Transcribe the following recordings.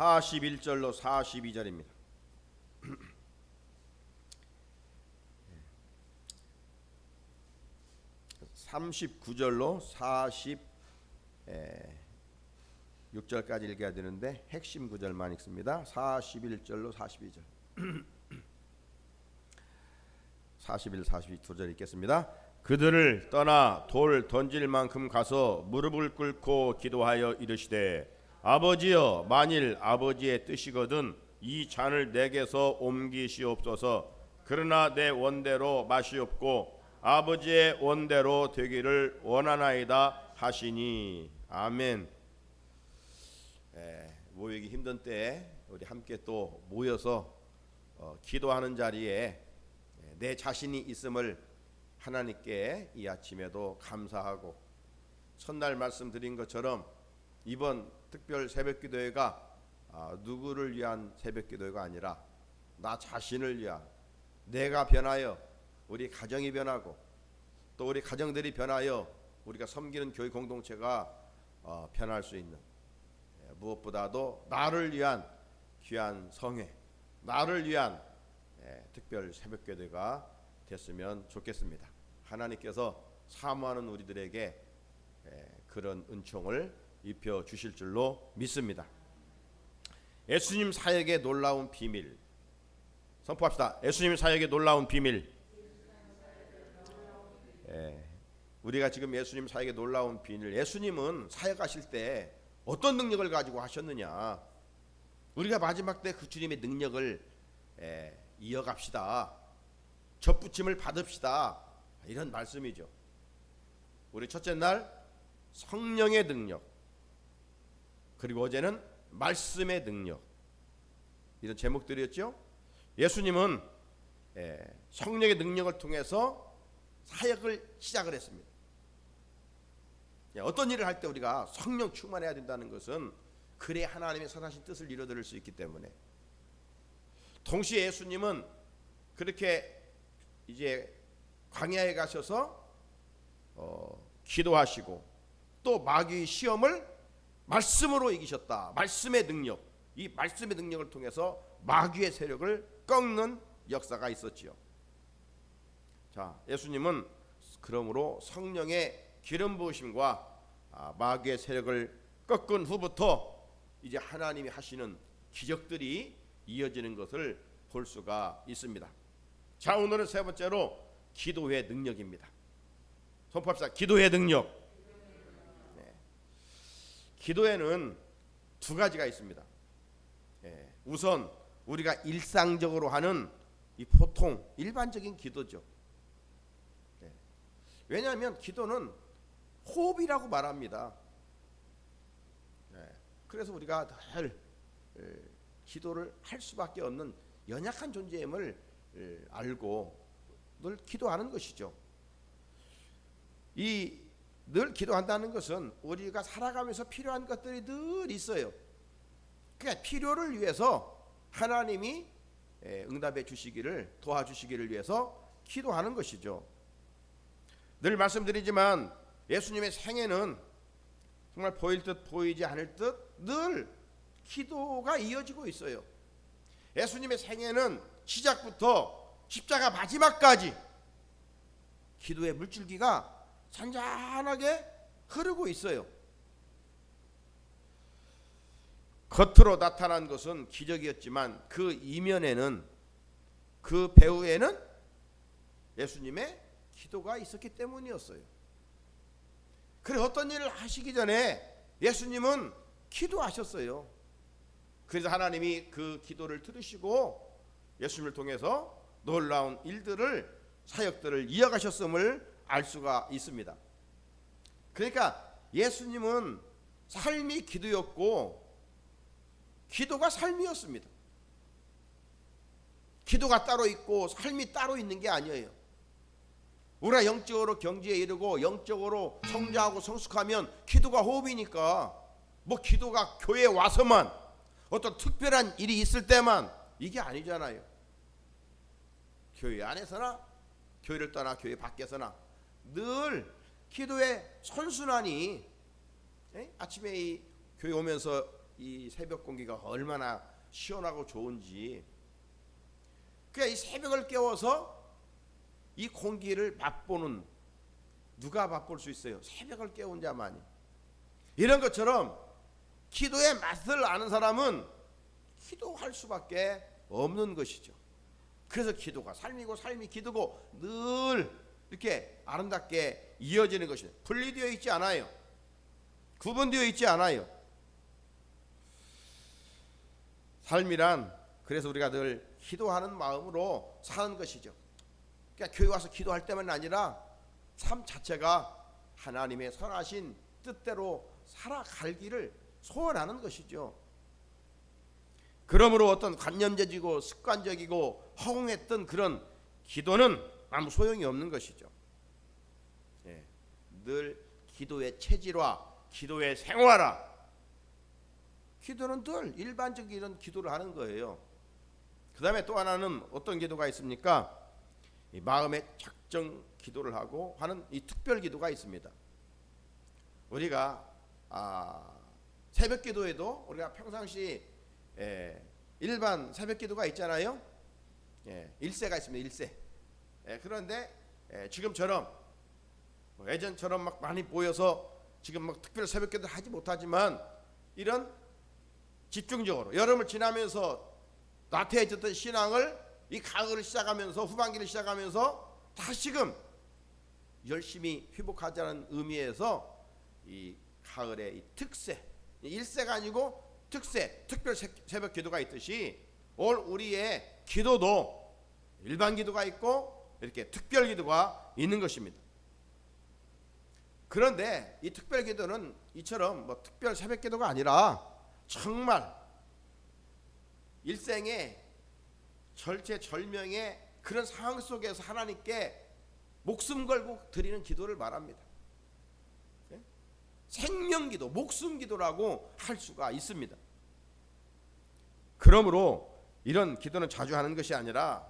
41절로 42절입니다. 39절로 46절까지 읽어야 되는데 핵심 구절만 읽습니다. 41절로 42절 41, 42절 읽겠습니다. 그들을 떠나 돌 던질 만큼 가서 무릎을 꿇고 기도하여 이르시되 아버지여, 만일 아버지의 뜻이거든 이 잔을 내게서 옮기시옵소서. 그러나 내 원대로 마시옵고 아버지의 원대로 되기를 원하나이다 하시니. 아멘. 모이기 힘든 때에 우리 함께 또 모여서 기도하는 자리에 내 자신이 있음을 하나님께 이 아침에도 감사하고, 첫날 말씀드린 것처럼 이번 특별 새벽기도회가 누구를 위한 새벽기도회가 아니라 나 자신을 위한, 내가 변하여 우리 가정이 변하고 또 우리 가정들이 변하여 우리가 섬기는 교회 공동체가 변할 수 있는, 무엇보다도 나를 위한 귀한 성회, 나를 위한 특별 새벽기도회가 됐으면 좋겠습니다. 하나님께서 사모하는 우리들에게 그런 은총을 입혀 주실 줄로 믿습니다. 예수님 사역의 놀라운 비밀 선포합시다. 예수님 사역의 놀라운 비밀. 우리가 지금 예수님 사역의 놀라운 비밀, 예수님은 사역하실 때 어떤 능력을 가지고 하셨느냐, 우리가 마지막 때 그 주님의 능력을 이어갑시다, 접붙임을 받읍시다, 이런 말씀이죠. 우리 첫째 날 성령의 능력, 그리고 어제는 말씀의 능력, 이런 제목들이었죠. 예수님은 성령의 능력을 통해서 사역을 시작을 했습니다. 어떤 일을 할 때 우리가 성령 충만해야 된다는 것은 그래야 하나님의 선하신 뜻을 이루어드릴 수 있기 때문에, 동시에 예수님은 그렇게 이제 광야에 가셔서 기도하시고 또 마귀의 시험을 말씀으로 이기셨다. 말씀의 능력, 이 말씀의 능력을 통해서 마귀의 세력을 꺾는 역사가 있었지요. 자, 예수님은 그러므로 성령의 기름 부으심과 마귀의 세력을 꺾은 후부터 이제 하나님이 하시는 기적들이 이어지는 것을 볼 수가 있습니다. 자, 오늘은 세 번째로 기도의 능력입니다. 선포합시다. 기도의 능력. 기도에는 두 가지가 있습니다. 우선 우리가 일상적으로 하는 이 보통 일반적인 기도죠. 왜냐하면 기도는 호흡이라고 말합니다. 그래서 우리가 늘 기도를 할 수밖에 없는 연약한 존재임을 알고 늘 기도하는 것이죠. 이 늘 기도한다는 것은 우리가 살아가면서 필요한 것들이 늘 있어요. 그러니까 필요를 위해서 하나님이 응답해 주시기를, 도와주시기를 위해서 기도하는 것이죠. 늘 말씀드리지만 예수님의 생애는 정말 보일 듯 보이지 않을 듯 늘 기도가 이어지고 있어요. 예수님의 생애는 시작부터 십자가 마지막까지 기도의 물줄기가 잔잔하게 흐르고 있어요. 겉으로 나타난 것은 기적이었지만 그 이면에는, 그 배후에는 예수님의 기도가 있었기 때문이었어요. 그래서 어떤 일을 하시기 전에 예수님은 기도하셨어요. 그래서 하나님이 그 기도를 들으시고 예수님을 통해서 놀라운 일들을, 사역들을 이어가셨음을 알 수가 있습니다. 그러니까 예수님은 삶이 기도였고 기도가 삶이었습니다. 기도가 따로 있고 삶이 따로 있는 게 아니에요. 우리가 영적으로 경지에 이르고 영적으로 성장하고 성숙하면 기도가 호흡이니까, 뭐 기도가 교회에 와서만 어떤 특별한 일이 있을 때만, 이게 아니잖아요. 교회 안에서나 교회를 떠나 교회 밖에서나 늘 기도의 선순환이, 아침에 이 교회 오면서 이 새벽 공기가 얼마나 시원하고 좋은지. 그러니까 이 새벽을 깨워서 이 공기를 맛보는, 누가 맛볼 수 있어요? 새벽을 깨운 자만이. 이런 것처럼 기도의 맛을 아는 사람은 기도할 수밖에 없는 것이죠. 그래서 기도가 삶이고 삶이 기도고 늘 이렇게 아름답게 이어지는 것이죠. 분리되어 있지 않아요. 구분되어 있지 않아요. 삶이란 그래서 우리가 늘 기도하는 마음으로 사는 것이죠. 그러니까 교회 와서 기도할 때만 아니라 삶 자체가 하나님의 선하신 뜻대로 살아가기를 소원하는 것이죠. 그러므로 어떤 관념적이고 습관적이고 허공했던 그런 기도는 아무 소용이 없는 것이죠. 예, 늘 기도의 체질화, 기도의 생활화. 기도는 늘 일반적인 이런 기도를 하는 거예요. 그 다음에 또 하나는 어떤 기도가 있습니까? 이 마음의 작정 기도를 하고 하는 이 특별 기도가 있습니다. 우리가 새벽 기도에도 우리가 평상시 일반 새벽 기도가 있잖아요. 일세가 있습니다. 일세. 그런데 지금처럼 예전처럼 막 많이 모여서 지금 막 특별 새벽 기도를 하지 못하지만 이런 집중적으로 여름을 지나면서 나태해졌던 신앙을 이 가을을 시작하면서 후반기를 시작하면서 다시금 열심히 회복하자는 의미에서 이 가을의 이 특세, 일세가 아니고 특세, 특별 새벽 기도가 있듯이 올 우리의 기도도 일반 기도가 있고 이렇게 특별 기도가 있는 것입니다. 그런데 이 특별 기도는 이처럼 뭐 특별 새벽 기도가 아니라 정말 일생의 절체절명의 그런 상황 속에서 하나님께 목숨 걸고 드리는 기도를 말합니다. 생명기도, 목숨기도라고 할 수가 있습니다. 그러므로 이런 기도는 자주 하는 것이 아니라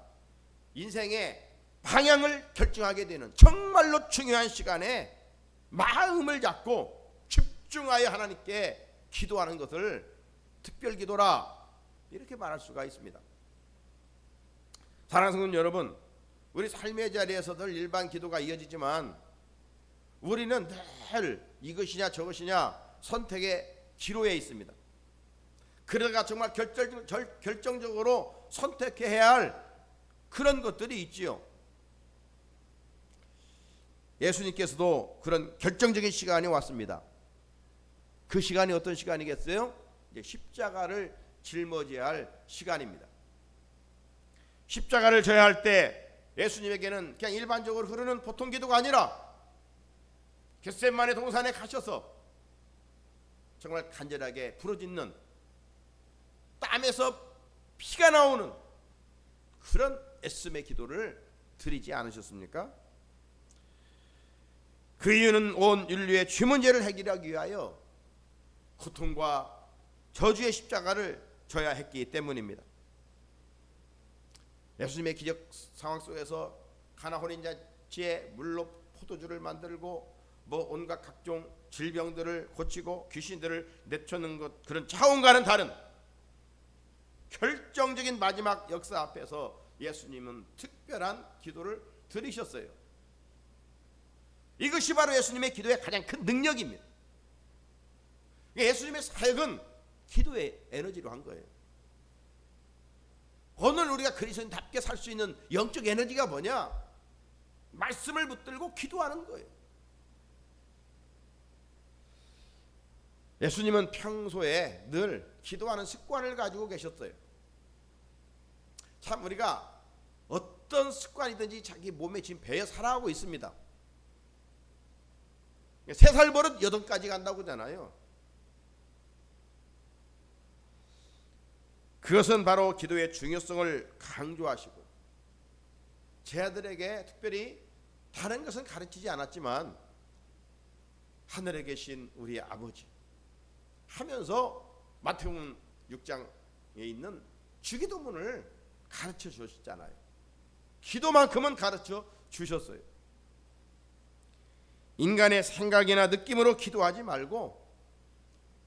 인생의 방향을 결정하게 되는 정말로 중요한 시간에 마음을 잡고 집중하여 하나님께 기도하는 것을 특별기도라 이렇게 말할 수가 있습니다. 사랑하는 성도 여러분, 우리 삶의 자리에서 늘 일반 기도가 이어지지만 우리는 늘 이것이냐 저것이냐 선택의 기로에 있습니다. 그러다가 정말 결정적으로 선택해야 할 그런 것들이 있지요. 예수님께서도 그런 결정적인 시간이 왔습니다. 그 시간이 어떤 시간이겠어요? 이제 십자가를 짊어져야 할 시간입니다. 십자가를 져야 할 때 예수님에게는 그냥 일반적으로 흐르는 보통 기도가 아니라 겟세마네 동산에 가셔서 정말 간절하게 부르짖는 땀에서 피가 나오는 그런 애씀의 기도를 드리지 않으셨습니까? 그 이유는 온 인류의 죄 문제를 해결하기 위하여 고통과 저주의 십자가를 져야 했기 때문입니다. 예수님의 기적 상황 속에서 가나 혼인잔치에 물로 포도주를 만들고 뭐 온갖 각종 질병들을 고치고 귀신들을 내쫓는 것, 그런 차원과는 다른 결정적인 마지막 역사 앞에서 예수님은 특별한 기도를 드리셨어요. 이것이 바로 예수님의 기도의 가장 큰 능력입니다. 예수님의 사역은 기도의 에너지로 한 거예요. 오늘 우리가 그리스도인답게 살 수 있는 영적 에너지가 뭐냐? 말씀을 붙들고 기도하는 거예요. 예수님은 평소에 늘 기도하는 습관을 가지고 계셨어요. 참 우리가 어떤 습관이든지 자기 몸에 지금 배어 살아가고 있습니다. 3살 버릇 8가지 간다고 하잖아요. 그것은 바로 기도의 중요성을 강조하시고 제 아들에게 특별히 다른 것은 가르치지 않았지만 하늘에 계신 우리 아버지 하면서 마태복음 6장에 있는 주기도문을 가르쳐 주셨잖아요. 기도만큼은 가르쳐 주셨어요. 인간의 생각이나 느낌으로 기도하지 말고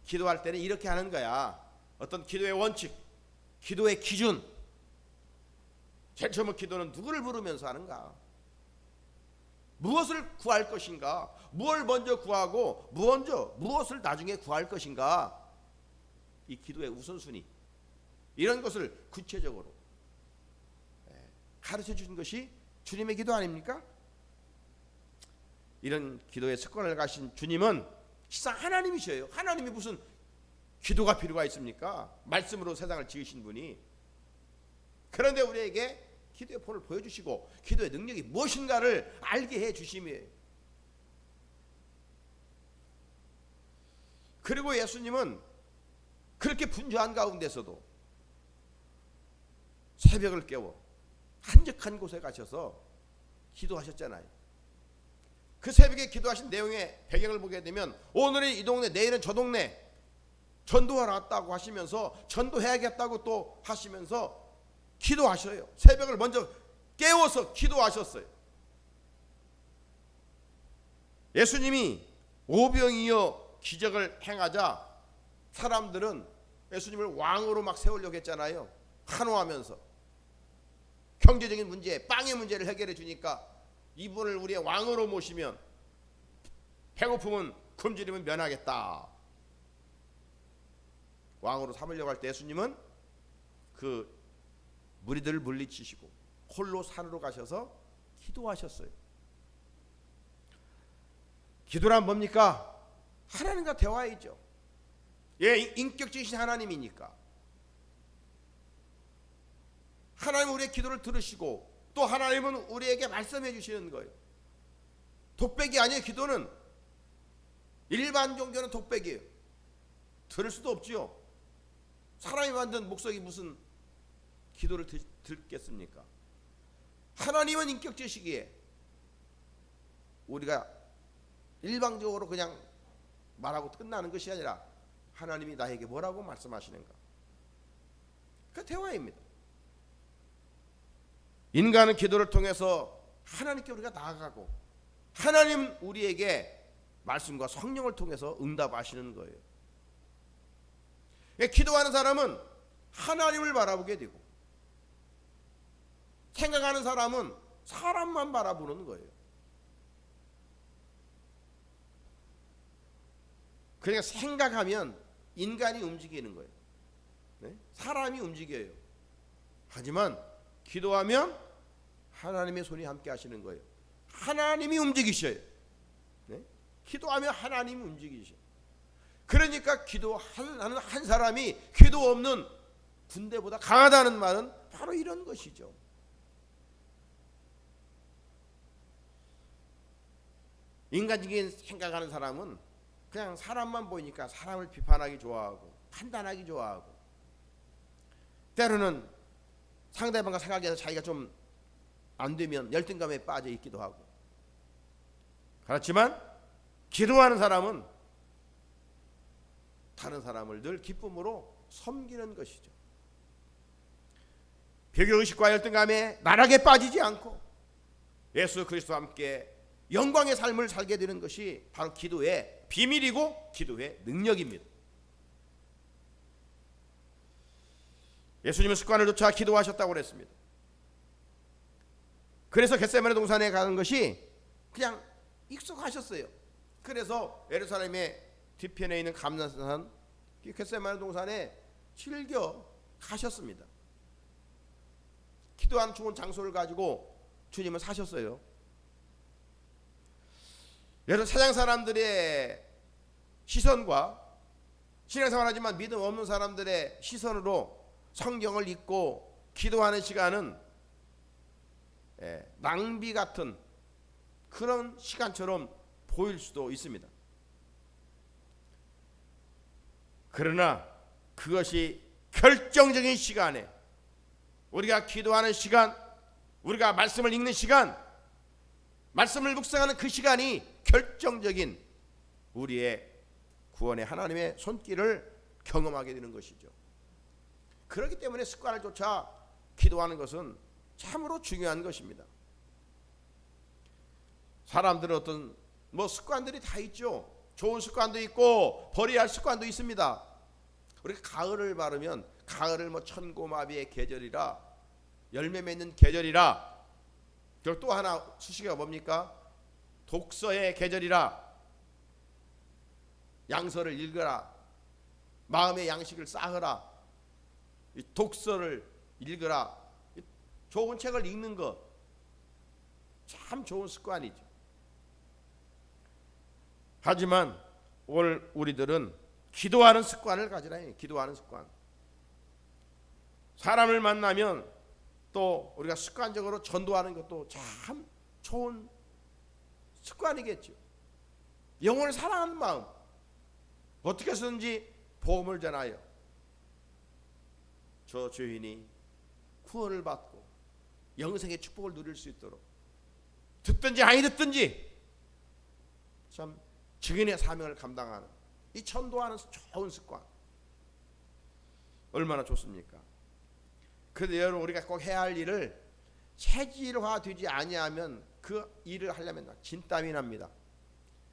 기도할 때는 이렇게 하는 거야. 어떤 기도의 원칙, 기도의 기준. 제일 처음 기도는 누구를 부르면서 하는가? 무엇을 구할 것인가? 무엇을 먼저 구하고 무엇을 나중에 구할 것인가? 이 기도의 우선순위, 이런 것을 구체적으로 가르쳐 주신 것이 주님의 기도 아닙니까? 이런 기도의 습관을 가신 주님은 실상 하나님이셔요. 하나님이 무슨 기도가 필요가 있습니까? 말씀으로 세상을 지으신 분이. 그런데 우리에게 기도의 본을 보여주시고 기도의 능력이 무엇인가를 알게 해주심이에요. 그리고 예수님은 그렇게 분주한 가운데서도 새벽을 깨워 한적한 곳에 가셔서 기도하셨잖아요. 그 새벽에 기도하신 내용의 배경을 보게 되면 오늘은 이 동네, 내일은 저 동네 전도하러 왔다고 하시면서 전도해야겠다고 또 하시면서 기도하셔요. 새벽을 먼저 깨워서 기도하셨어요. 예수님이 오병이어 기적을 행하자 사람들은 예수님을 왕으로 막 세우려고 했잖아요. 환호하면서 경제적인 문제, 빵의 문제를 해결해 주니까 이분을 우리의 왕으로 모시면 배고픔은 굶주림은 면하겠다. 왕으로 삼으려고 할 때 예수님은 그 무리들을 물리치시고 홀로 산으로 가셔서 기도하셨어요. 기도란 뭡니까? 하나님과 대화이죠. 예, 인격적이신 하나님이니까. 하나님은 우리의 기도를 들으시고 또 하나님은 우리에게 말씀해 주시는 거예요. 독백이 아니에요. 기도는 일반 종교는 독백이에요. 들을 수도 없지요. 사람이 만든 목석이 무슨 기도를 듣겠습니까? 하나님은 인격적이시기에 우리가 일방적으로 그냥 말하고 끝나는 것이 아니라 하나님이 나에게 뭐라고 말씀하시는가? 그 대화입니다. 인간은 기도를 통해서 하나님께 우리가 나아가고 하나님 우리에게 말씀과 성령을 통해서 응답하시는 거예요. 기도하는 사람은 하나님을 바라보게 되고 생각하는 사람은 사람만 바라보는 거예요. 그러니까 생각하면 인간이 움직이는 거예요. 네? 사람이 움직여요. 하지만 기도하면 하나님의 손이 함께 하시는 거예요. 하나님이 움직이셔요. 네? 기도하면 하나님이 움직이셔요. 그러니까 기도하는 한 사람이 기도 없는 군대보다 강하다는 말은 바로 이런 것이죠. 인간적인 생각하는 사람은 그냥 사람만 보이니까 사람을 비판하기 좋아하고 판단하기 좋아하고 때로는 상대방과 생각해서 자기가 좀 안 되면 열등감에 빠져 있기도 하고. 그렇지만 기도하는 사람은 다른 사람을 늘 기쁨으로 섬기는 것이죠. 비교의식과 열등감에 나락에 빠지지 않고 예수 그리스도와 함께 영광의 삶을 살게 되는 것이 바로 기도의 비밀이고 기도의 능력입니다. 예수님은 습관을 쫓아 기도하셨다고 그랬습니다. 그래서 겟세마네 동산에 가는 것이 그냥 익숙하셨어요. 그래서 예루살렘의 뒤편에 있는 감람산 겟세마네 동산에 즐겨 가셨습니다. 기도하는 좋은 장소를 가지고 주님은 사셨어요. 여러 세상 사람들의 시선과 신앙생활하지만 믿음 없는 사람들의 시선으로 성경을 읽고 기도하는 시간은 낭비 같은 그런 시간처럼 보일 수도 있습니다. 그러나 그것이 결정적인 시간에 우리가 기도하는 시간, 우리가 말씀을 읽는 시간, 말씀을 묵상하는 그 시간이 결정적인 우리의 구원의 하나님의 손길을 경험하게 되는 것이죠. 그렇기 때문에 습관을 쫓아 기도하는 것은 참으로 중요한 것입니다. 사람들은 어떤 습관들이 다 있죠. 좋은 습관도 있고 버려야 할 습관도 있습니다. 우리가 가을을 바르면 가을을 뭐 천고마비의 계절이라, 열매 맺는 계절이라, 그리고 또 하나 수식어가 뭡니까? 독서의 계절이라, 양서를 읽어라, 마음의 양식을 쌓으라, 이 독서를 읽으라, 좋은 책을 읽는 거 참 좋은 습관이죠. 하지만 오늘 우리들은 기도하는 습관을 가지라 해요. 기도하는 습관. 사람을 만나면 또 우리가 습관적으로 전도하는 것도 참 좋은 습관이겠죠. 영혼을 사랑하는 마음, 어떻게 해서든지 복음을 전하여 저 죄인이 구원을 받고 영생의 축복을 누릴 수 있도록, 듣든지 아니 듣든지 참 증인의 사명을 감당하는 이 전도하는 좋은 습관, 얼마나 좋습니까? 그런데 여러분, 우리가 꼭 해야 할 일을 체질화되지 아니하면 그 일을 하려면 진땀이 납니다.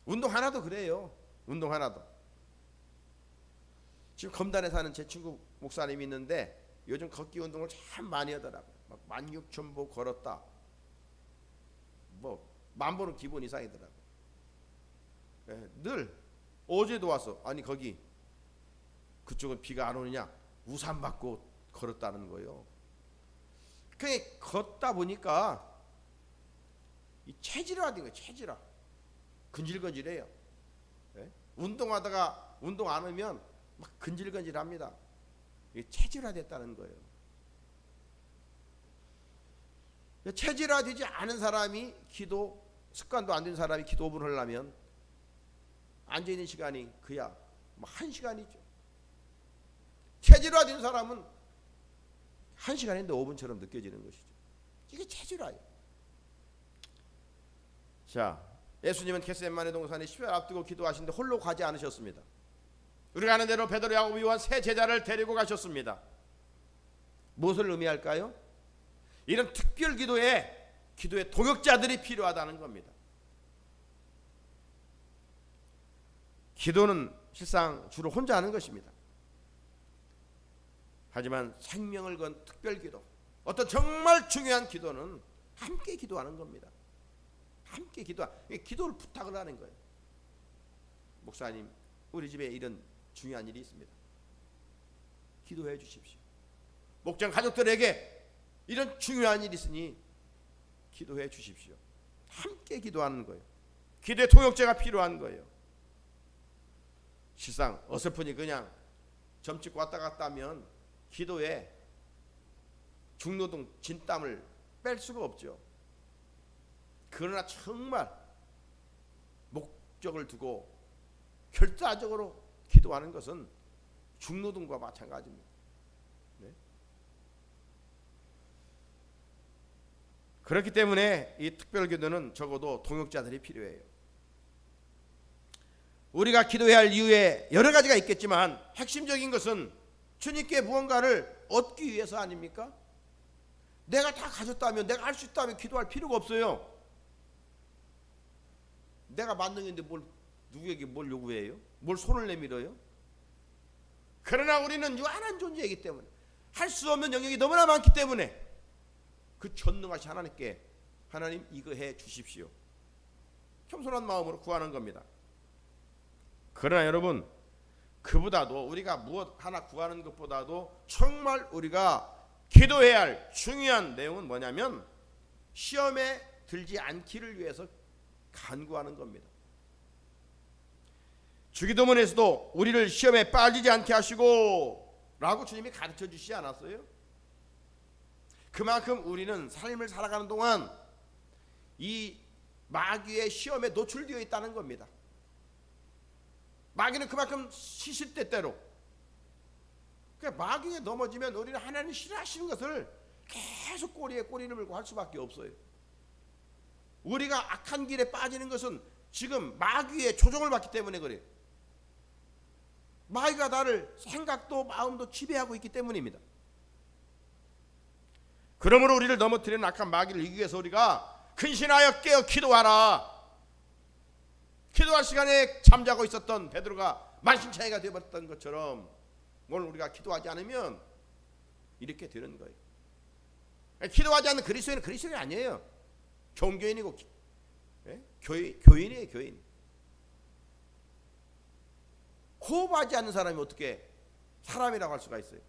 운동 하나도 그래요. 운동 하나도. 지금 검단에 사는 제 친구 목사님이 있는데 요즘 걷기 운동을 참 많이 하더라고요. 막 16,000보 걸었다. 뭐 10,000보는 기본 이상이더라고요. 늘 어제도 와서, 아니 거기 그쪽은 비가 안 오느냐, 우산 받고 걸었다는 거예요. 그게 걷다 보니까 이 체질화된 거예요. 체질화. 근질근질해요. 운동하다가 운동 안 하면 막 근질근질합니다. 이게 체질화됐다는 거예요. 체질화되지 않은 사람이 기도 습관도 안 된 사람이 기도 5분 하려면 앉아있는 시간이 그야 뭐 1시간이죠. 체질화된 사람은 1시간인데 5분처럼 느껴지는 것이죠. 이게 체질화예요. 자, 예수님은 겟세마네 동산에 십자가를 앞두고 기도하시는데 홀로 가지 않으셨습니다. 우리가 아는 대로 베드로, 야고보, 요한 세 제자를 데리고 가셨습니다. 무엇을 의미할까요? 이런 특별 기도에 동역자들이 필요하다는 겁니다. 기도는 실상 주로 혼자 하는 것입니다. 하지만 생명을 건 특별 기도, 어떤 정말 중요한 기도는 함께 기도하는 겁니다. 함께 기도를 부탁을 하는 거예요. 목사님, 우리 집에 이런 중요한 일이 있습니다. 기도해 주십시오. 목장 가족들에게 이런 중요한 일이 있으니 기도해 주십시오. 함께 기도하는 거예요. 기도의 동역자가 필요한 거예요. 실상 어설프니 그냥 점 찍고 왔다 갔다 하면 기도에 중노동 진땀을 뺄 수가 없죠. 그러나 정말 목적을 두고 결단적으로 기도하는 것은 중노동과 마찬가지입니다. 네? 그렇기 때문에 이 특별기도는 적어도 동역자들이 필요해요. 우리가 기도해야 할 이유에 여러 가지가 있겠지만 핵심적인 것은 주님께 무언가를 얻기 위해서 아닙니까? 내가 다 가졌다면, 내가 할 수 있다면 기도할 필요가 없어요. 내가 만능인데 누구에게 뭘 요구해요? 뭘 손을 내밀어요? 그러나 우리는 유한한 존재이기 때문에, 할 수 없는 영역이 너무나 많기 때문에 그 전능하신 하나님께, 하나님 이거 해 주십시오, 겸손한 마음으로 구하는 겁니다. 그러나 여러분, 그보다도 우리가 무엇 하나 구하는 것보다도 정말 우리가 기도해야 할 중요한 내용은 뭐냐면 시험에 들지 않기를 위해서 간구하는 겁니다. 주기도문에서도 우리를 시험에 빠지지 않게 하시고 라고 주님이 가르쳐 주시지 않았어요? 그만큼 우리는 삶을 살아가는 동안 이 마귀의 시험에 노출되어 있다는 겁니다. 마귀는 그만큼 시시때때로, 그러니까 마귀에 넘어지면 우리는 하나님 싫어하시는 것을 계속 꼬리에 꼬리를 물고 할 수밖에 없어요. 우리가 악한 길에 빠지는 것은 지금 마귀의 조종을 받기 때문에 그래요. 마귀가 나를 생각도 마음도 지배하고 있기 때문입니다. 그러므로 우리를 넘어뜨리는 악한 마귀를 이기기 위해서 우리가 근신하여 깨어 기도하라. 기도할 시간에 잠자고 있었던 베드로가 만신창이가 되어버렸던 것처럼 오늘 우리가 기도하지 않으면 이렇게 되는 거예요. 기도하지 않는 그리스도인은 그리스도인이 아니에요. 종교인이고 교인이에요. 교인. 호흡하지 않는 사람이 어떻게 사람이라고 할 수가 있어요?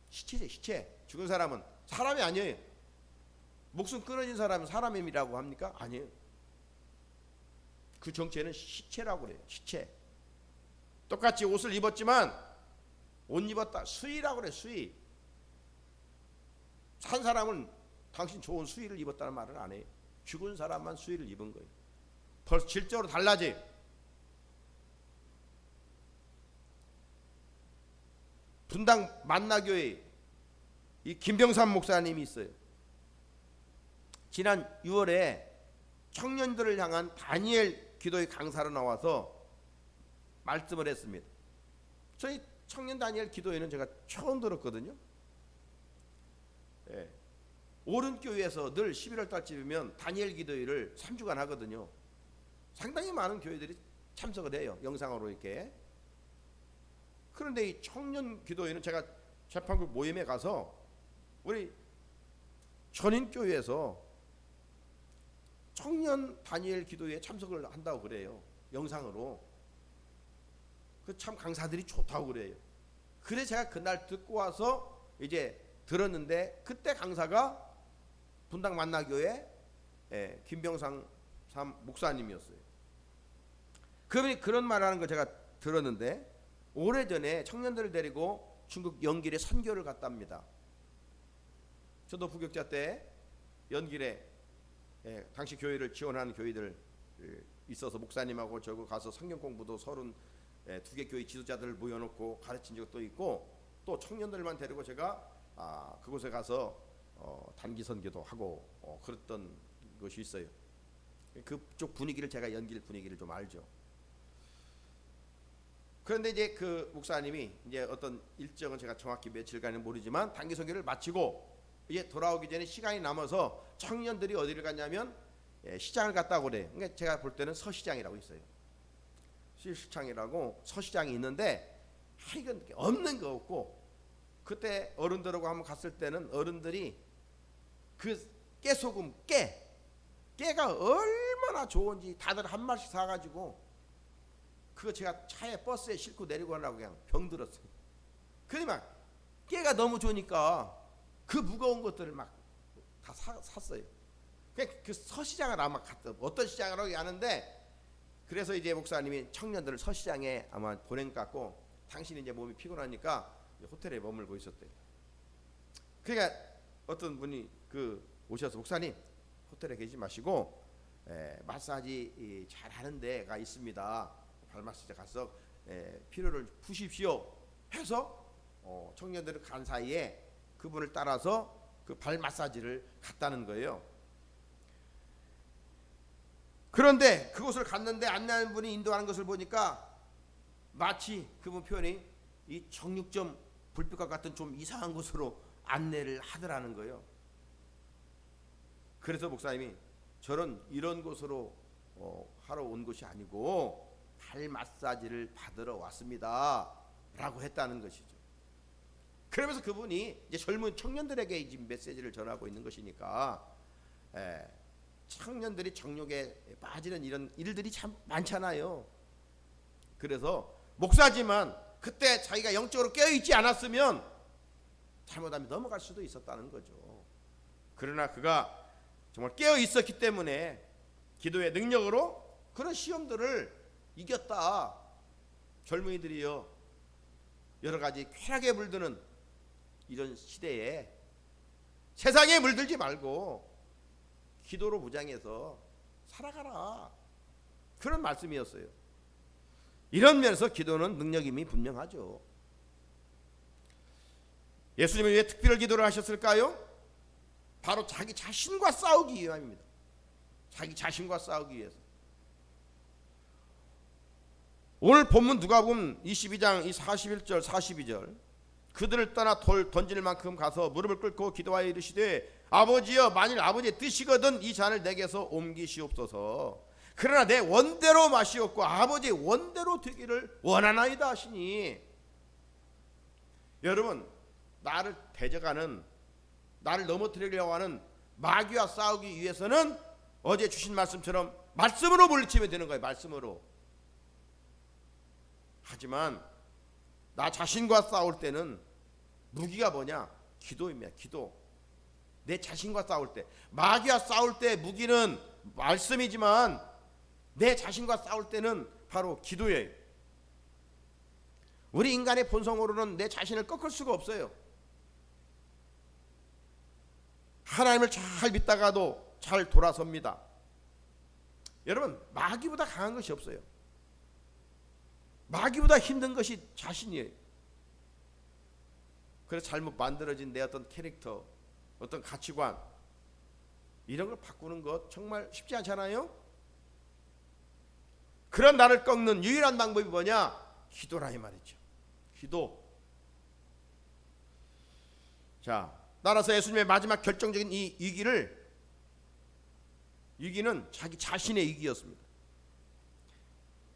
시체죠. 시체. 죽은 사람은 사람이 아니에요. 목숨 끊어진 사람은 사람이라고 합니까? 아니에요. 그 정체는 시체라고 그래요. 시체. 똑같이 옷을 입었지만 옷 입었다. 수의라고 그래. 수의. 산 사람은 당신 좋은 수의를 입었다는 말은 안 해요. 죽은 사람만 수의를 입은 거예요. 벌써 질적으로 달라져요. 분당 만나교회 이 김병삼 목사님이 있어요. 지난 6월에 청년들을 향한 다니엘 기도의 강사로 나와서 말씀을 했습니다. 저희 청년 다니엘 기도회는 제가 처음 들었거든요. 예. 오른교회에서 늘 11월 달쯤이면 다니엘 기도회를 3주간 하거든요. 상당히 많은 교회들이 참석을 해요. 영상으로 이렇게. 그런데 이 청년 기도회는 제가 재판국 모임에 가서 우리 전인교회에서 청년 다니엘 기도회에 참석을 한다고 그래요. 영상으로. 그 참 강사들이 좋다고 그래요. 그래서 제가 그날 듣고 와서 이제 들었는데 그때 강사가 분당 만나교회 김병상 목사님이었어요. 그분이 그런 말하는 걸 제가 들었는데 오래전에 청년들을 데리고 중국 연길에 선교를 갔답니다. 저도 부격자 때 연길에 당시 교회를 지원하는 교회들 있어서 목사님하고 저거 가서 성경 공부도 32개 교회 지도자들을 모여놓고 가르친 적도 있고 또 청년들만 데리고 제가 그곳에 가서 단기 선교도 하고 그랬던 것이 있어요. 그쪽 분위기를 제가 연길 분위기를 좀 알죠. 그런데 이제 그 목사님이 이제 어떤 일정은 제가 정확히 며칠간은 모르지만 단기 선교를 마치고 이제 돌아오기 전에 시간이 남아서 청년들이 어디를 갔냐면 시장을 갔다고 그래요. 그러니까 제가 볼 때는 서시장이라고 있어요. 시장이라고 서시장이 있는데 이건 없는 거 없고 그때 어른들하고 한번 갔을 때는 어른들이 그 깨소금 깨가 얼마나 좋은지 다들 한 마리씩 사가지고 그거 제가 차에 버스에 싣고 내리고 하려고 그냥 병들었어요. 그러니까 깨가 너무 좋으니까 그 무거운 것들을 막 다 샀어요. 그 서시장을 아마 갔다 어떤 시장을 하게 하는데 그래서 이제 목사님이 청년들을 서시장에 아마 보낸 것 같고 당신이 이제 몸이 피곤하니까 호텔에 머물고 있었대요. 그러니까 어떤 분이 오셔서 목사님 호텔에 계시지 마시고 마사지 잘 하는 데가 있습니다. 발 마사지 가서 피로를 푸십시오 해서 청년들을 간 사이에 그분을 따라서 그 발 마사지를 갔다는 거예요. 그런데 그곳을 갔는데 안내하는 분이 인도하는 것을 보니까 마치 그분 표현이 이 정육점 불빛과 같은 좀 이상한 곳으로 안내를 하더라는 거예요. 그래서 목사님이 저는 이런 곳으로 하러 온 것이 아니고 발 마사지를 받으러 왔습니다 라고 했다는 것이죠. 그러면서 그분이 이제 젊은 청년들에게 지금 메시지를 전하고 있는 것이니까 청년들이 정욕에 빠지는 이런 일들이 참 많잖아요. 그래서 목사지만 그때 자기가 영적으로 깨어있지 않았으면 잘못하면 넘어갈 수도 있었다는 거죠. 그러나 그가 정말 깨어있었기 때문에 기도의 능력으로 그런 시험들을 이겼다. 젊은이들이요 여러 가지 쾌락에 물드는 이런 시대에 세상에 물들지 말고 기도로 무장해서 살아가라. 그런 말씀이었어요. 이런 면에서 기도는 능력임이 분명하죠. 예수님은 왜 특별 기도를 하셨을까요? 바로 자기 자신과 싸우기 위함입니다. 자기 자신과 싸우기 위해서. 오늘 본문 누가복음 22장 이 41절 42절 그들을 떠나 돌 던질 만큼 가서 무릎을 꿇고 기도하여 이르시되 아버지여 만일 아버지의 뜻이거든 이 잔을 내게서 옮기시옵소서. 그러나 내 원대로 마시옵고 아버지의 원대로 되기를 원하나이다 하시니, 여러분, 나를 대적하는, 나를 넘어뜨리려고 하는 마귀와 싸우기 위해서는 어제 주신 말씀처럼 말씀으로 물리치면 되는 거예요. 말씀으로. 하지만 나 자신과 싸울 때는 무기가 뭐냐? 기도입니다. 기도. 내 자신과 싸울 때, 마귀와 싸울 때 무기는 말씀이지만 내 자신과 싸울 때는 바로 기도예요. 우리 인간의 본성으로는 내 자신을 꺾을 수가 없어요. 하나님을 잘 믿다가도 잘 돌아섭니다. 여러분, 마귀보다 강한 것이 없어요. 마귀보다 힘든 것이 자신이에요. 그래서 잘못 만들어진 내 어떤 캐릭터, 어떤 가치관, 이런 걸 바꾸는 것 정말 쉽지 않잖아요. 그런 나를 꺾는 유일한 방법이 뭐냐? 기도라 이 말이죠. 기도. 자, 따라서 예수님의 마지막 결정적인 이 위기는 자기 자신의 위기였습니다.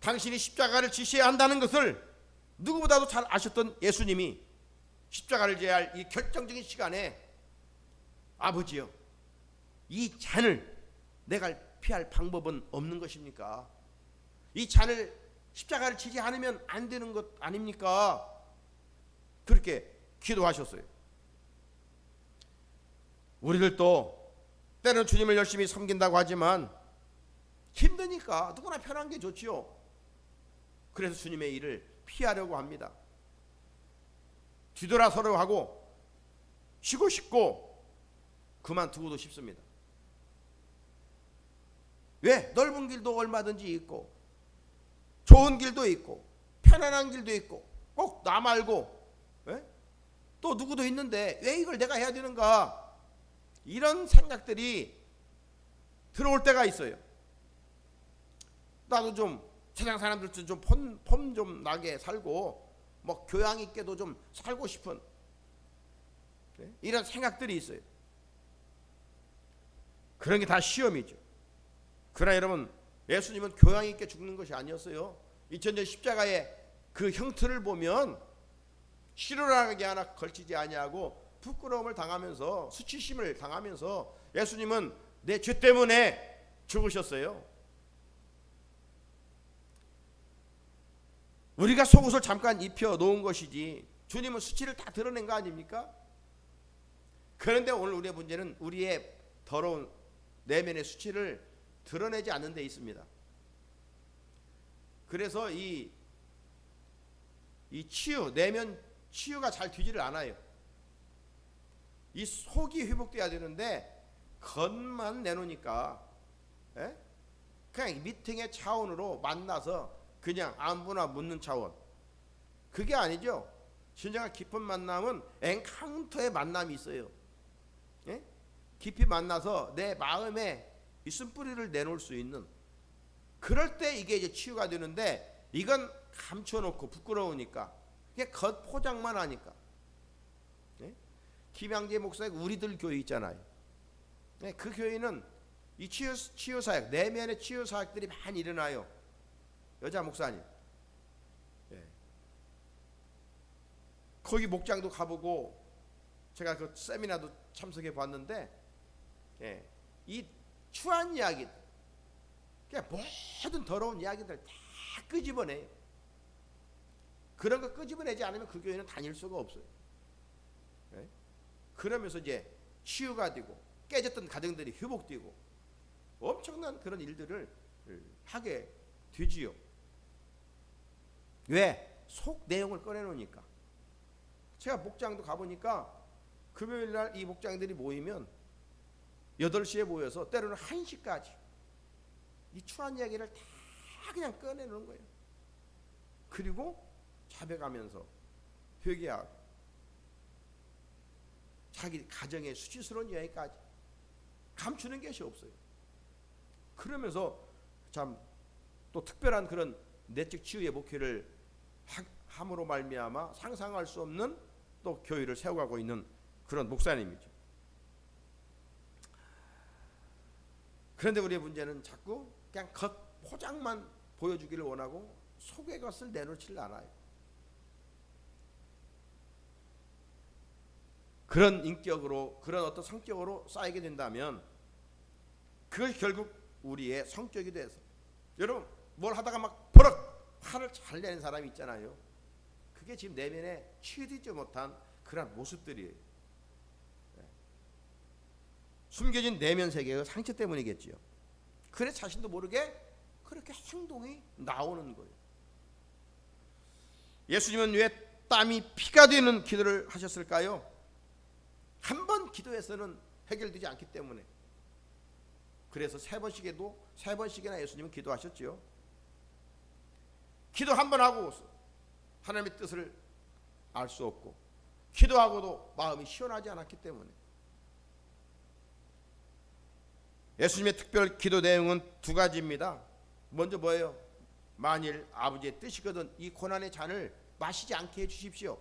당신이 십자가를 지셔야 한다는 것을 누구보다도 잘 아셨던 예수님이 십자가를 져야 할 이 결정적인 시간에, 아버지여, 이 잔을 내가 피할 방법은 없는 것입니까? 이 잔을, 십자가를 지지 않으면 안 되는 것 아닙니까? 그렇게 기도하셨어요. 우리들도 때로는 주님을 열심히 섬긴다고 하지만 힘드니까 누구나 편한 게 좋지요. 그래서 주님의 일을 피하려고 합니다. 뒤돌아서려고 하고 쉬고 싶고 그만두고도 싶습니다. 왜? 넓은 길도 얼마든지 있고 좋은 길도 있고 편안한 길도 있고 꼭 나 말고 또 누구도 있는데 왜 이걸 내가 해야 되는가, 이런 생각들이 들어올 때가 있어요. 나도 좀 세상 사람들도 좀 폼 좀 나게 살고 뭐 교양 있게도 좀 살고 싶은 이런 생각들이 있어요. 그런 게 다 시험이죠. 그러나 여러분, 예수님은 교양 있게 죽는 것이 아니었어요. 2000년 십자가의 그 형틀을 보면 실효라게 하나 걸치지 아니하고 부끄러움을 당하면서 수치심을 당하면서 예수님은 내 죄 때문에 죽으셨어요. 우리가 속옷을 잠깐 입혀 놓은 것이지 주님은 수치를 다 드러낸 거 아닙니까? 그런데 오늘 우리의 문제는 우리의 더러운 내면의 수치를 드러내지 않는 데 있습니다. 그래서 이 치유, 내면 치유가 잘 되지를 않아요. 이 속이 회복돼야 되는데 겉만 내놓으니까 그냥 미팅의 차원으로 만나서 그냥 아무나 묻는 차원, 그게 아니죠. 진정한 깊은 만남은 엔카운터의 만남이 있어요. 깊이 만나서 내 마음에 이 쓴뿌리를 내놓을 수 있는, 그럴 때 이게 이제 치유가 되는데 이건 감춰놓고 부끄러우니까 그냥 겉 포장만 하니까. 김양재 목사의 우리들 교회 있잖아요. 그 교회는 이 치유 사역, 내면의 치유 사역들이 많이 일어나요. 여자 목사님. 거기 목장도 가보고 제가 그 세미나도 참석해 봤는데 이 추한 이야기, 그냥 모든 더러운 이야기들 다 끄집어내요. 그런 거 끄집어내지 않으면 그 교회는 다닐 수가 없어요. 그러면서 이제 치유가 되고 깨졌던 가정들이 회복되고 엄청난 그런 일들을 하게 되지요. 왜? 속 내용을 꺼내놓으니까. 제가 목장도 가보니까 금요일날 이 목장들이 모이면 8시에 모여서 때로는 1시까지 이 추한 이야기를 다 그냥 꺼내놓는 거예요. 그리고 자백하면서 회개하고 자기 가정의 수치스러운 이야기까지 감추는 것이 없어요. 그러면서 참 또 특별한 그런 내적 치유의 목회를 함으로 말미암아 상상할 수 없는 또 교회를 세워가고 있는 그런 목사님이죠. 그런데 우리의 문제는 자꾸 그냥 포장만 보여주기를 원하고 속의 것을 내놓지를 않아요. 그런 인격으로, 그런 어떤 성격으로 쌓이게 된다면 그것이 결국 우리의 성격이 돼서, 여러분 뭘 하다가 막 버럭 화를 잘 내는 사람이 있잖아요. 그게 지금 내면에 치유되지 못한 그런 모습들이에요. 숨겨진 내면 세계의 상처 때문이겠지요. 그래 자신도 모르게 그렇게 행동이 나오는 거예요. 예수님은 왜 땀이 피가 되는 기도를 하셨을까요? 한 번 기도해서는 해결되지 않기 때문에. 그래서 세 번씩이나 예수님은 기도하셨지요. 기도 한 번 하고 하나님의 뜻을 알 수 없고, 기도하고도 마음이 시원하지 않았기 때문에. 예수님의 특별 기도 내용은 두 가지입니다. 먼저 뭐예요? 만일 아버지의 뜻이거든 이 고난의 잔을 마시지 않게 해주십시오.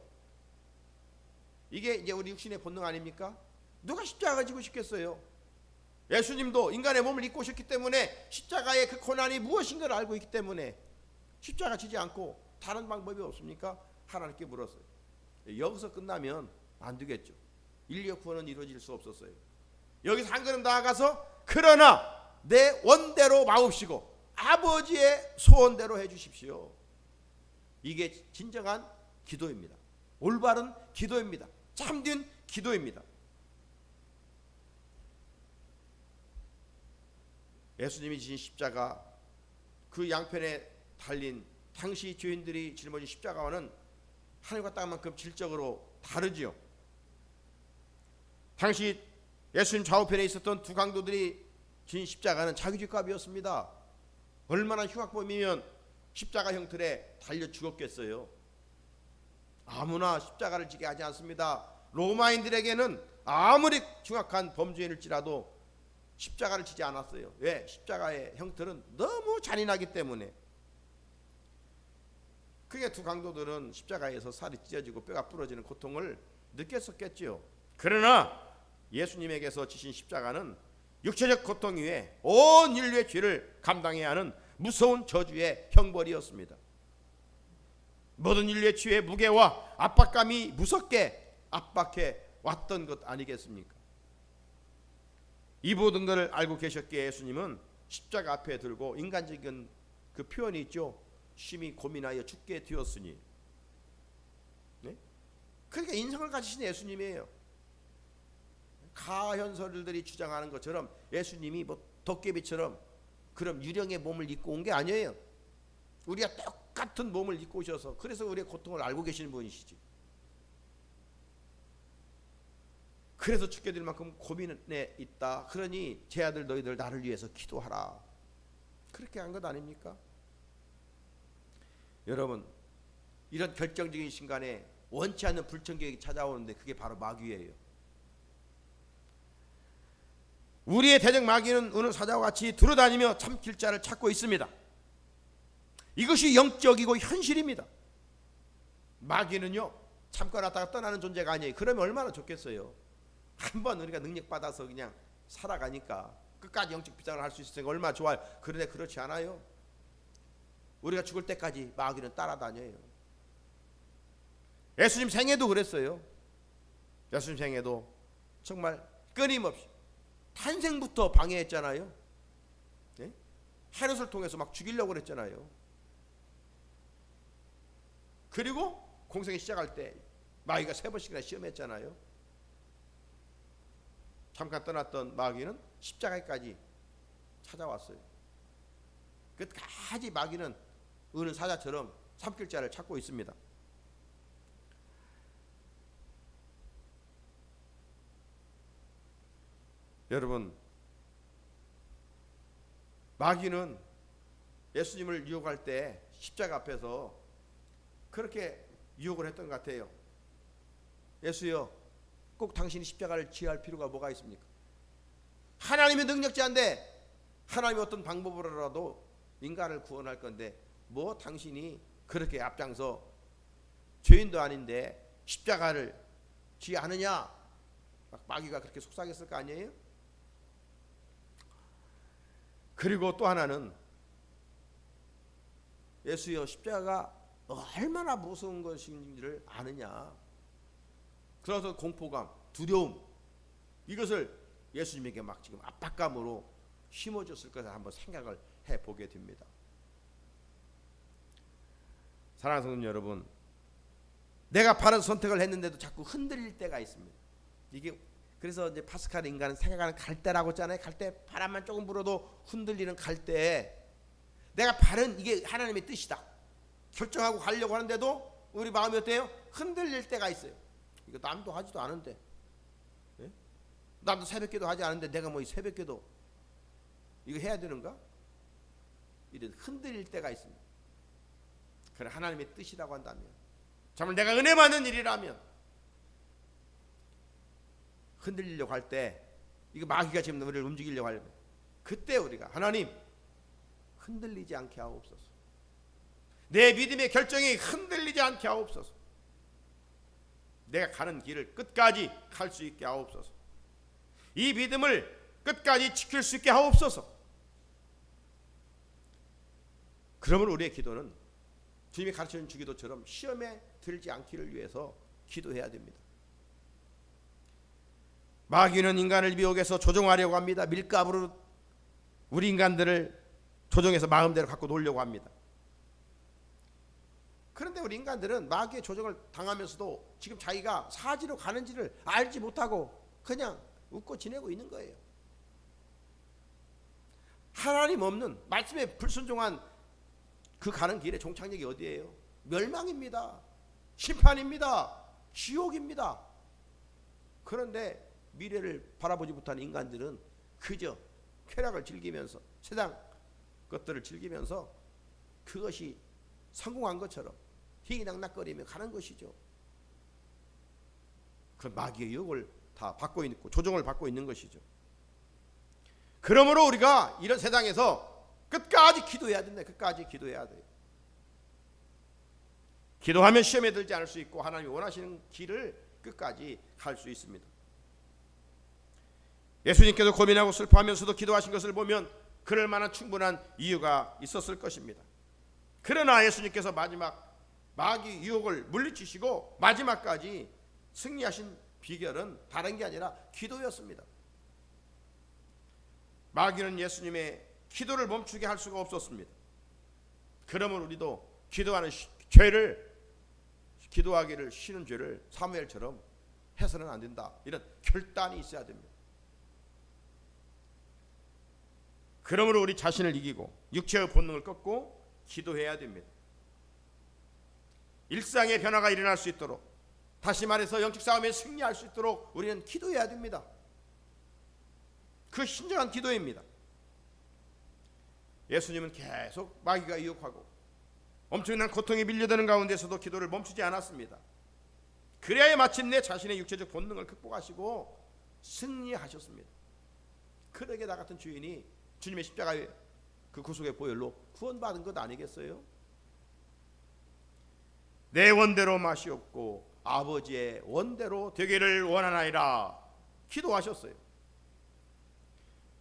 이게 이제 우리 육신의 본능 아닙니까? 누가 십자가 지고 싶겠어요? 예수님도 인간의 몸을 입고 오셨기 때문에 십자가의 그 고난이 무엇인가를 알고 있기 때문에 십자가 지지 않고 다른 방법이 없습니까? 하나님께 물었어요. 여기서 끝나면 안 되겠죠. 인류 구원은 이루어질 수 없었어요. 여기서 한 걸음 나아가서 그러나 내 원대로 마옵시고 아버지의 소원대로 해주십시오. 이게 진정한 기도입니다. 올바른 기도입니다. 참된 기도입니다. 예수님이 지신 십자가, 그 양편에 달린 당시 죄인들이 짊어진 십자가와는 하늘과 땅만큼 질적으로 다르지요. 당시 예수님 좌우편에 있었던 두 강도들이 진 십자가는 자기 죗값이었습니다. 얼마나 흉악범이면 십자가 형틀에 달려 죽었겠어요. 아무나 십자가를 지게 하지 않습니다. 로마인들에게는 아무리 흉악한 범죄인일지라도 십자가를 지지 않았어요. 왜? 십자가의 형틀은 너무 잔인하기 때문에. 그게 두 강도들은 십자가에서 살이 찢어지고 뼈가 부러지는 고통을 느꼈었겠지요. 그러나 예수님에게서 지신 십자가는 육체적 고통 위에 온 인류의 죄를 감당해야 하는 무서운 저주의 형벌이었습니다. 모든 인류의 죄의 무게와 압박감이 무섭게 압박해 왔던 것 아니겠습니까? 이 모든 것을 알고 계셨기에 예수님은 십자가 앞에 들고 인간적인 그 표현이 있죠. 심히 고민하여 죽게 되었으니. 네? 그러니까 인성을 가지신 예수님이에요. 가현설들이 주장하는 것처럼 예수님이 뭐 도깨비처럼 그럼 유령의 몸을 입고 온 게 아니에요. 우리가 똑같은 몸을 입고 오셔서 그래서 우리의 고통을 알고 계시는 분이시지. 그래서 죽게 될 만큼 고민에 있다. 그러니 제 아들 너희들 나를 위해서 기도하라. 그렇게 한 것 아닙니까? 여러분, 이런 결정적인 순간에 원치 않는 불청객이 찾아오는데 그게 바로 마귀예요. 우리의 대적 마귀는 오늘 사자와 같이 두루다니며 참길 자를 찾고 있습니다. 이것이 영적이고 현실입니다. 마귀는요 참고 났다가 떠나는 존재가 아니에요. 그러면 얼마나 좋겠어요. 한번 우리가 능력받아서 그냥 살아가니까 끝까지 영적 비상을 할 수 있으니까 얼마나 좋아요. 그런데 그렇지 않아요. 우리가 죽을 때까지 마귀는 따라다녀요. 예수님 생애도 그랬어요. 예수님 생애도 정말 끊임없이 탄생부터 방해했잖아요. 네? 헤롯을 통해서 막 죽이려고 그랬잖아요. 그리고 공생이 시작할 때 마귀가 3번씩이나 시험했잖아요. 잠깐 떠났던 마귀는 십자가까지 찾아왔어요. 끝까지 마귀는 어느 사자처럼 삼킬 자를 찾고 있습니다. 여러분, 마귀는 예수님을 유혹할 때 십자가 앞에서 그렇게 유혹을 했던 것 같아요. 예수여, 꼭 당신이 십자가를 지어야 할 필요가 뭐가 있습니까? 하나님의 능력자인데 하나님이 어떤 방법으로라도 인간을 구원할 건데 뭐 당신이 그렇게 앞장서 죄인도 아닌데 십자가를 지어야 하느냐? 마귀가 그렇게 속삭였을 거 아니에요? 그리고 또 하나는 예수여 십자가가 얼마나 무서운 것인지를 아느냐. 그래서 공포감, 두려움, 이것을 예수님에게 막 지금 압박감으로 심어줬을 것을 한번 생각을 해보게 됩니다. 사랑하는 성도 여러분, 내가 바른 선택을 했는데도 자꾸 흔들릴 때가 있습니다. 이게 그래서 이제 파스칼 인간은 생각하는 갈대라고 했잖아요. 갈대, 바람만 조금 불어도 흔들리는 갈대에 내가 바른, 이게 하나님의 뜻이다 결정하고 가려고 하는데도 우리 마음이 어때요? 흔들릴 때가 있어요. 이거 남도 하지도 않은데, 예? 남도 새벽기도 하지 않은데 내가 뭐 이 새벽기도 이거 해야 되는가? 이런 흔들릴 때가 있습니다. 그래, 하나님의 뜻이라고 한다면, 정말 내가 은혜 받는 일이라면, 흔들리려고 할 때, 이거 마귀가 지금 우리를 움직이려고 할 때, 그때 우리가 하나님 흔들리지 않게 하옵소서. 내 믿음의 결정이 흔들리지 않게 하옵소서. 내가 가는 길을 끝까지 갈 수 있게 하옵소서. 이 믿음을 끝까지 지킬 수 있게 하옵소서. 그러면 우리의 기도는 주님이 가르쳐준 주기도처럼 시험에 들지 않기를 위해서 기도해야 됩니다. 마귀는 인간을 미혹해서 조종하려고 합니다. 밀가부로 우리 인간들을 조종해서 마음대로 갖고 놀려고 합니다. 그런데 우리 인간들은 마귀의 조종을 당하면서도 지금 자기가 사지로 가는지를 알지 못하고 그냥 웃고 지내고 있는 거예요. 하나님 없는 말씀에 불순종한 그 가는 길의 종착역이 어디예요? 멸망입니다. 심판입니다. 지옥입니다. 그런데 미래를 바라보지 못하는 인간들은 그저 쾌락을 즐기면서, 세상 것들을 즐기면서 그것이 성공한 것처럼 희희낙낙거리며 가는 것이죠. 그 마귀의 유혹을 다 받고 있고 조종을 받고 있는 것이죠. 그러므로 우리가 이런 세상에서 끝까지 기도해야 된다. 끝까지 기도해야 돼요. 기도하면 시험에 들지 않을 수 있고 하나님이 원하시는 길을 끝까지 갈 수 있습니다. 예수님께서 고민하고 슬퍼하면서도 기도하신 것을 보면 그럴 만한 충분한 이유가 있었을 것입니다. 그러나 예수님께서 마지막 마귀 유혹을 물리치시고 마지막까지 승리하신 비결은 다른 게 아니라 기도였습니다. 마귀는 예수님의 기도를 멈추게 할 수가 없었습니다. 그러면 우리도 기도하는 죄를, 기도하기를 쉬는 죄를 사무엘처럼 해서는 안 된다. 이런 결단이 있어야 됩니다. 그러므로 우리 자신을 이기고 육체의 본능을 꺾고 기도해야 됩니다. 일상의 변화가 일어날 수 있도록, 다시 말해서 영적 싸움에 승리할 수 있도록 우리는 기도해야 됩니다. 그 신중한 기도입니다. 예수님은 계속 마귀가 유혹하고 엄청난 고통에 밀려드는 가운데서도 기도를 멈추지 않았습니다. 그래야 마침내 자신의 육체적 본능을 극복하시고 승리하셨습니다. 그러게 나 같은 주인이 주님의 십자가의 그 구속의 보혈로 구원받은 것 아니겠어요? 내 원대로 마시옵고 아버지의 원대로 되기를 원하나이다 기도하셨어요.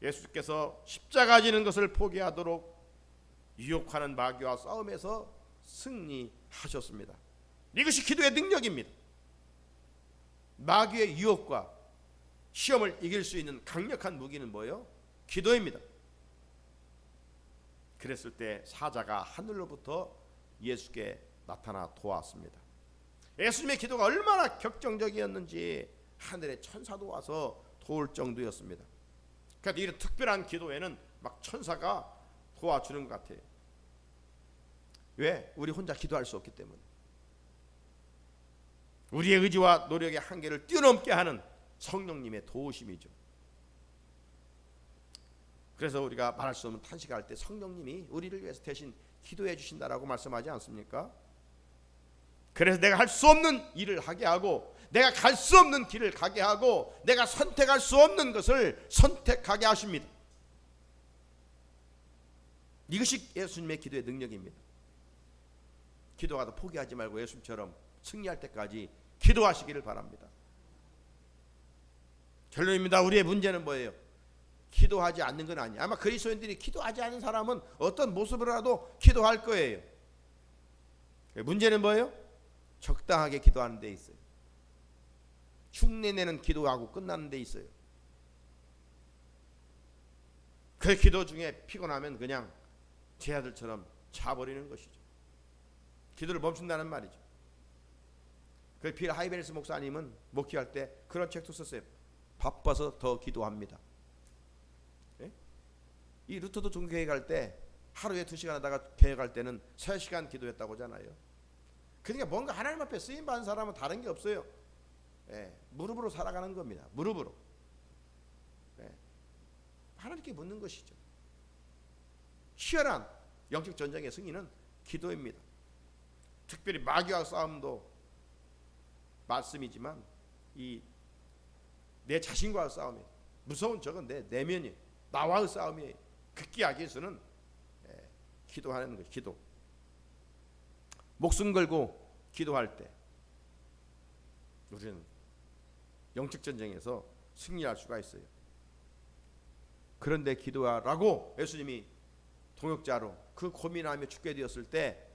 예수께서 십자가 지는 것을 포기하도록 유혹하는 마귀와 싸움에서 승리하셨습니다. 이것이 기도의 능력입니다. 마귀의 유혹과 시험을 이길 수 있는 강력한 무기는 뭐예요? 기도입니다. 그랬을 때 사자가 하늘로부터 예수께 나타나 도왔습니다. 예수님의 기도가 얼마나 격정적이었는지 하늘의 천사도 와서 도울 정도였습니다. 그러니까 이런 특별한 기도에는 막 천사가 도와주는 것 같아요. 왜? 우리 혼자 기도할 수 없기 때문에. 우리의 의지와 노력의 한계를 뛰어넘게 하는 성령님의 도우심이죠. 그래서 우리가 말할 수 없는 탄식할 때 성령님이 우리를 위해서 대신 기도해 주신다라고 말씀하지 않습니까? 그래서 내가 할 수 없는 일을 하게 하고, 내가 갈 수 없는 길을 가게 하고, 내가 선택할 수 없는 것을 선택하게 하십니다. 이것이 예수님의 기도의 능력입니다. 기도하다 포기하지 말고 예수님처럼 승리할 때까지 기도하시기를 바랍니다. 결론입니다. 우리의 문제는 뭐예요? 기도하지 않는 건 아니에요. 아마 그리스도인들이 기도하지 않는 사람은 어떤 모습으로라도 기도할 거예요. 문제는 뭐예요? 적당하게 기도하는 데 있어요. 흉내내는 기도하고 끝나는 데 있어요. 그 기도 중에 피곤하면 그냥 제 아들처럼 자버리는 것이죠. 기도를 멈춘다는 말이죠. 그 빌 하이베리스 목사님은 목회할 때 그런 책도 썼어요. 바빠서 더 기도합니다. 예? 이 루터도 종교회 갈 때 하루에 2시간 하다가 교회 갈 때는 3시간 기도했다고 하잖아요. 그러니까 뭔가 하나님 앞에 쓰임 받은 사람은 다른 게 없어요. 예, 무릎으로 살아가는 겁니다. 무릎으로. 예, 하나님께 묻는 것이죠. 치열한 영적 전쟁의 승리는 기도입니다. 특별히 마귀와 싸움도 말씀이지만 이 내 자신과의 싸움이에요. 무서운 적은 내 내면이에요. 나와의 싸움이에요. 극기 악에서는 기도하는 것, 기도. 목숨 걸고 기도할 때 우리는 영적 전쟁에서 승리할 수가 있어요. 그런데 기도하라고 예수님이 동역자로 그 고민하며 죽게 되었을 때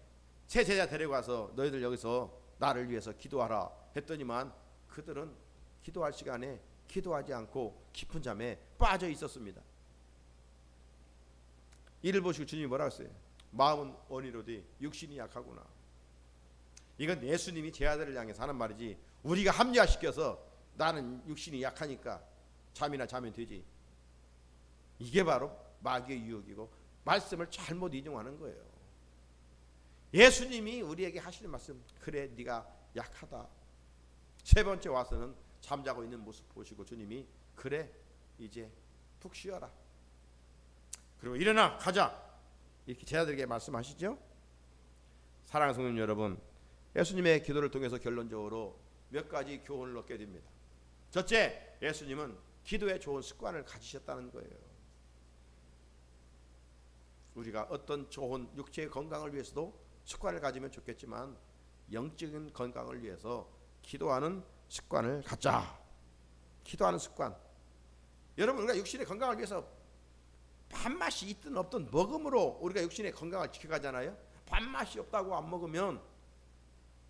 세 제자 데려가서 너희들 여기서 나를 위해서 기도하라 했더니만 그들은 기도할 시간에 기도하지 않고 깊은 잠에 빠져 있었습니다. 이를 보시고 주님이 뭐라고 했어요? 마음은 원이로되 육신이 약하구나. 이건 예수님이 제 아들을 향해서 하는 말이지 우리가 합리화시켜서 나는 육신이 약하니까 잠이나 자면 되지. 이게 바로 마귀의 유혹이고 말씀을 잘못 인용하는 거예요. 예수님이 우리에게 하시는 말씀, 그래 네가 약하다. 세 번째 와서는 잠자고 있는 모습 보시고 주님이 그래 이제 푹 쉬어라. 그리고 일어나 가자. 이렇게 제자들에게 말씀하시죠. 사랑하는 성도 여러분, 예수님의 기도를 통해서 결론적으로 몇 가지 교훈을 얻게 됩니다. 첫째, 예수님은 기도에 좋은 습관을 가지셨다는 거예요. 우리가 어떤 좋은 육체의 건강을 위해서도 습관을 가지면 좋겠지만 영적인 건강을 위해서 기도하는 습관을 갖자. 기도하는 습관. 여러분, 우리가 육신의 건강을 위해서 밥맛이 있든 없든 먹음으로 우리가 육신의 건강을 지켜가잖아요. 밥맛이 없다고 안 먹으면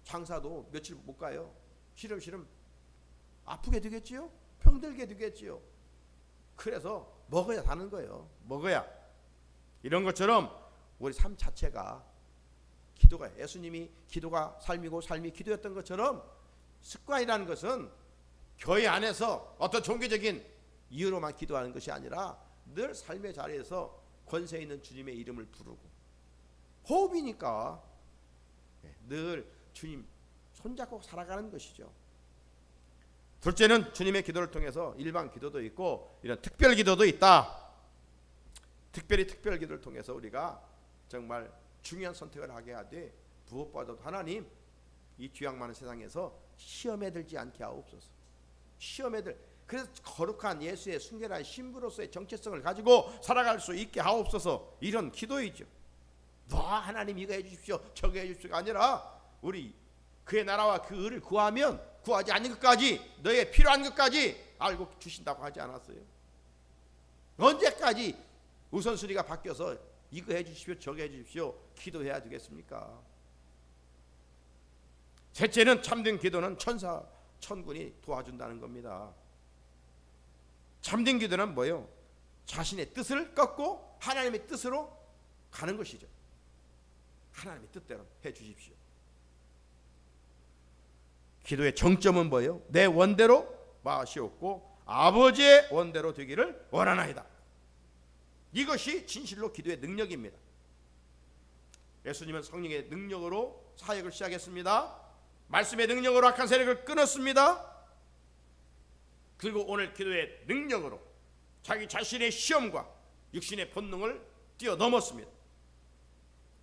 장사도 며칠 못 가요. 시름시름 아프게 되겠지요. 병들게 되겠지요. 그래서 먹어야 사는 거예요. 먹어야. 이런 것처럼 우리 삶 자체가 기도가, 예수님이 기도가 삶이고 삶이 기도였던 것처럼 습관이라는 것은 교회 안에서 어떤 종교적인 이유로만 기도하는 것이 아니라 늘 삶의 자리에서 권세 있는 주님의 이름을 부르고 호흡이니까 늘 주님 손잡고 살아가는 것이죠. 둘째는 주님의 기도를 통해서 일반 기도도 있고 이런 특별 기도도 있다. 특별히 특별 기도를 통해서 우리가 정말 중요한 선택을 하게 하되 무엇보다도 하나님 이 죄악 많은 세상에서 시험에 들지 않게 하옵소서. 시험에 그래서 거룩한 예수의 순결한 신부로서의 정체성을 가지고 살아갈 수 있게 하옵소서. 이런 기도이죠. 하나님 이거 해주십시오 저거 해주십시오가 아니라 우리 그의 나라와 그 의를 구하면 구하지 않는 것까지 너의 필요한 것까지 알고 주신다고 하지 않았어요? 언제까지 우선순위가 바뀌어서 이거 해주십시오 저거 해주십시오 기도해야 되겠습니까? 셋째는 참된 기도는 천사 천군이 도와준다는 겁니다. 참된 기도는 뭐예요? 자신의 뜻을 꺾고 하나님의 뜻으로 가는 것이죠. 하나님의 뜻대로 해주십시오. 기도의 정점은 뭐예요? 내 원대로 마시옵고 아버지의 원대로 되기를 원하나이다. 이것이 진실로 기도의 능력입니다. 예수님은 성령의 능력으로 사역을 시작했습니다. 말씀의 능력으로 악한 세력을 끊었습니다. 그리고 오늘 기도의 능력으로 자기 자신의 시험과 육신의 본능을 뛰어넘었습니다.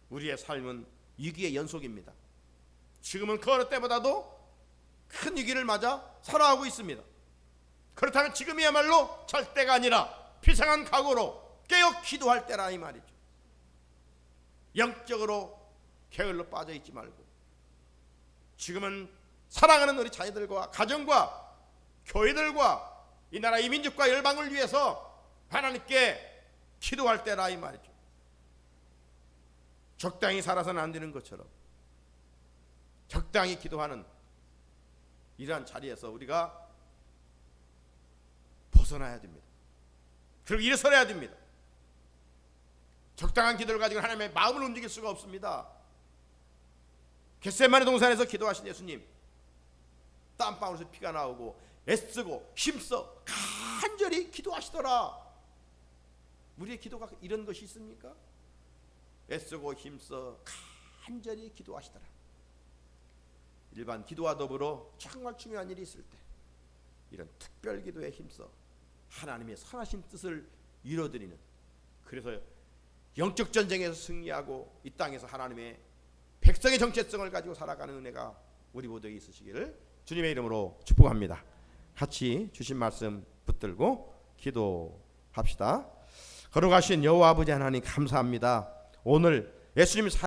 우리의 삶은 위기의 연속입니다. 지금은 그 어느 때보다도 큰 위기를 맞아 살아가고 있습니다. 그렇다면 지금이야말로 잘 때가 아니라 비상한 각오로 깨어 기도할 때라 이 말이죠. 영적으로 게을러 빠져 있지 말고 지금은 사랑하는 우리 자녀들과 가정과 교회들과 이 나라 이 민족과 열방을 위해서 하나님께 기도할 때라 이 말이죠. 적당히 살아서는 안 되는 것처럼 적당히 기도하는 이러한 자리에서 우리가 벗어나야 됩니다. 그리고 일어서야 됩니다. 적당한 기도를 가지고 하나님의 마음을 움직일 수가 없습니다. 겟세마네 동산에서 기도하신 예수님, 땀방울에서 피가 나오고 애쓰고 힘써 간절히 기도하시더라. 우리의 기도가 이런 것이 있습니까? 애쓰고 힘써 간절히 기도하시더라. 일반 기도와 더불어 정말 중요한 일이 있을 때 이런 특별 기도에 힘써 하나님의 선하신 뜻을 이뤄드리는, 그래서 영적 전쟁에서 승리하고 이 땅에서 하나님의 백성의 정체성을 가지고 살아가는 은혜가 우리 모두에게 있으시기를 주님의 이름으로 축복합니다. 같이 주신 말씀 붙들고 기도합시다. 걸어가신 여호와 아버지 하나님 감사합니다. 오늘 예수님